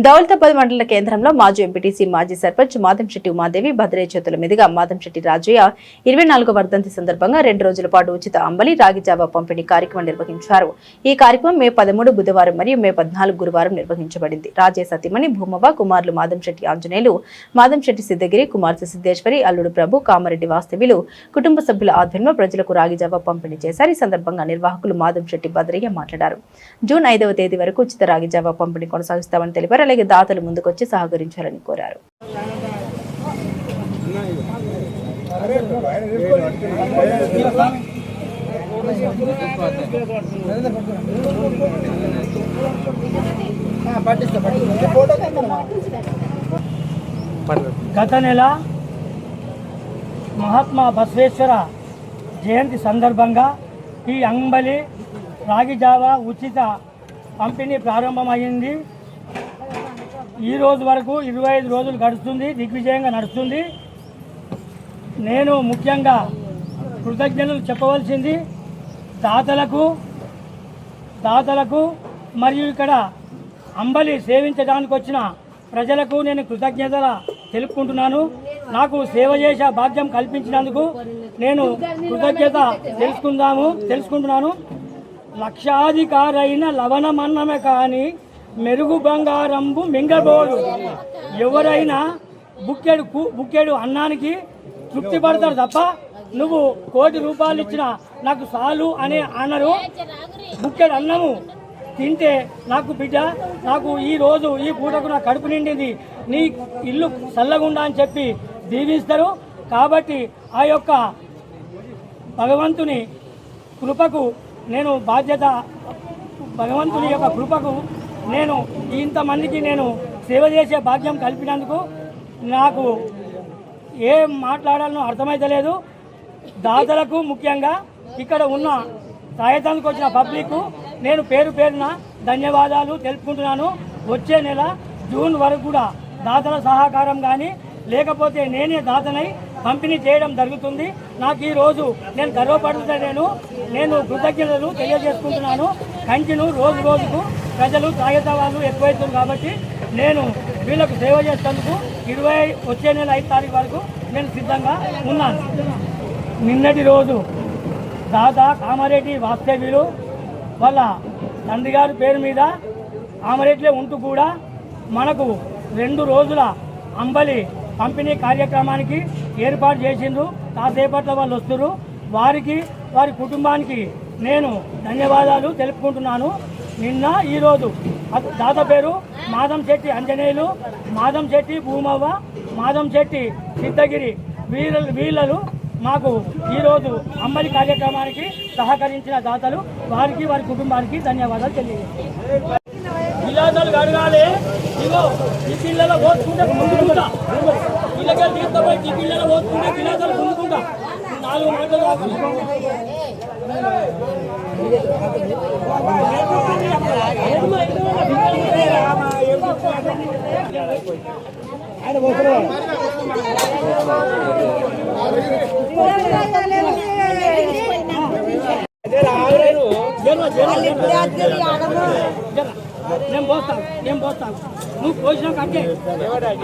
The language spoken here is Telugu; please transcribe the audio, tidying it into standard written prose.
దౌలతాబాద్ మండల కేంద్రంలో మాజీ ఎంపీటీసీ మాజీ సర్పంచ్ మాదంశెట్టి ఉమాదేవి భద్రయ్య చేతుల మీదుగా మాదంశెట్టి రాజయ్య 24వ వర్ధంతి సందర్భంగా 2 రోజుల పాటు ఉచిత అంబలి రాగి జావా పంపిణీ కార్యక్రమం నిర్వహించారు. ఈ కార్యక్రమం మే 13 బుధవారం మరియు మే 14 గురువారం నిర్వహించబడింది. రాజయ్య సతీమణి భూమవ్వ, కుమారులు మాదంశెట్టి ఆంజనేయులు, మాదంశెట్టి సిద్ధగిరి, కుమార్తె సిద్ధేశ్వరి, అల్లుడు ప్రభు, కామారెడ్డి వాస్తవ్యులు కుటుంబ సభ్యుల ఆధ్వర్యంలో ప్రజలకు రాగి జావా పంపిణీ చేశారు. ఈ సందర్భంగా నిర్వాహకులు మాదంశెట్టి భద్రయ్య మాట్లాడారు. జూన్ 5వ తేదీ వరకు ఉచిత రాగి జావా పంపిణీ కొనసాగిస్తామని తెలిపారు. అలాగే దాతలు ముందుకొచ్చి సహకరించాలని కోరారు. గత నెల మహాత్మా బసవేశ్వర జయంతి సందర్భంగా ఈ అంబలి రాగి జావా ఉచిత పంపిణీ ప్రారంభమైంది. ఈ రోజు వరకు 25 రోజులు గడుస్తుంది, దిగ్విజయంగా నడుస్తుంది. నేను ముఖ్యంగా కృతజ్ఞతలు చెప్పవలసింది దాతలకు మరియు ఇక్కడ అంబలి సేవించడానికి వచ్చిన ప్రజలకు నేను కృతజ్ఞతలు తెలుపుకుంటున్నాను. నాకు సేవ చేసే భాగ్యం కల్పించినందుకు నేను కృతజ్ఞత తెలుసుకుంటున్నాను. లక్షాధికారైన లవణమన్నమే కానీ మెరుగు బంగారంబు మింగబోడు. ఎవరైనా బుక్కెడు అన్నానికి తృప్తి పడతారు తప్ప నువ్వు 1 కోటి రూపాయలు ఇచ్చినా నాకు చాలు అనే అనరు. బుక్కెడు అన్నము తింటే నాకు బిడ్డ, నాకు ఈ రోజు ఈ పూటకు నా కడుపు నిండింది, నీ ఇల్లు చల్లగుండా అని చెప్పి దీవిస్తారు. కాబట్టి ఆ యొక్క భగవంతుని కృపకు నేను భగవంతుని యొక్క కృపకు నేను ఇంతమందికి నేను సేవ చేసే భాగ్యం కల్పినందుకు నాకు ఏం మాట్లాడాలనో అర్థమైతలేదు. దాతలకు ముఖ్యంగా ఇక్కడ ఉన్న సాయతానికి వచ్చిన పబ్లిక్ నేను పేరున ధన్యవాదాలు తెలుపుకుంటున్నాను. వచ్చే నెల జూన్ వరకు కూడా దాతల సహకారం కానీ లేకపోతే నేనే దాతనై పంపిణీ చేయడం జరుగుతుంది. నాకు ఈ రోజు నేను గర్వపడుతున్నాను. నేను కృతజ్ఞతలు తెలియజేసుకుంటున్నాను. కంటిన్యూ రోజుకు ప్రజలు తాగేతావాళ్ళు ఎక్కువవుతుంది కాబట్టి నేను వీళ్ళకు సేవ చేసేందుకు వచ్చే నెల 5 తారీఖు వరకు నేను సిద్ధంగా ఉన్నాను. నిన్నటి రోజు దాదా కామారెడ్డి వాస్తవ్యులు వాళ్ళ తండ్రి గారి పేరు మీద కామారెడ్డిలో ఉంటూ కూడా మనకు 2 రోజుల అంబలి పంపిణీ కార్యక్రమానికి ఏర్పాటు చేసిండ్రు. కాసేపట్లో వాళ్ళు వస్తున్నారు. వారికి వారి కుటుంబానికి నేను ధన్యవాదాలు తెలుపుకుంటున్నాను. నిన్న ఈరోజు దాత పేరు మాదంశెట్టి ఆంజనేయులు, మాదంశెట్టి భూమవ్వ, మాదంశెట్టి సిద్ధగిరి వీళ్ళలు మాకు ఈరోజు అంబలి కార్యక్రమానికి సహకరించిన దాతలు వారికి వారి కుటుంబానికి ధన్యవాదాలు తెలియజేస్తాను. గిలాసాలు కడగాలి. ఇగో ఈ పిల్లల పోసుకుంటే ముందుకుంటా, వీళ్ళకి తీసుకుపోయి ఈ పిల్లల పోసుకుంటే గిలాసాలు ముందుకుంటా. 4 మాటలు నేను పోస్తాను నువ్వు పోసిన కట్టే నడవాలి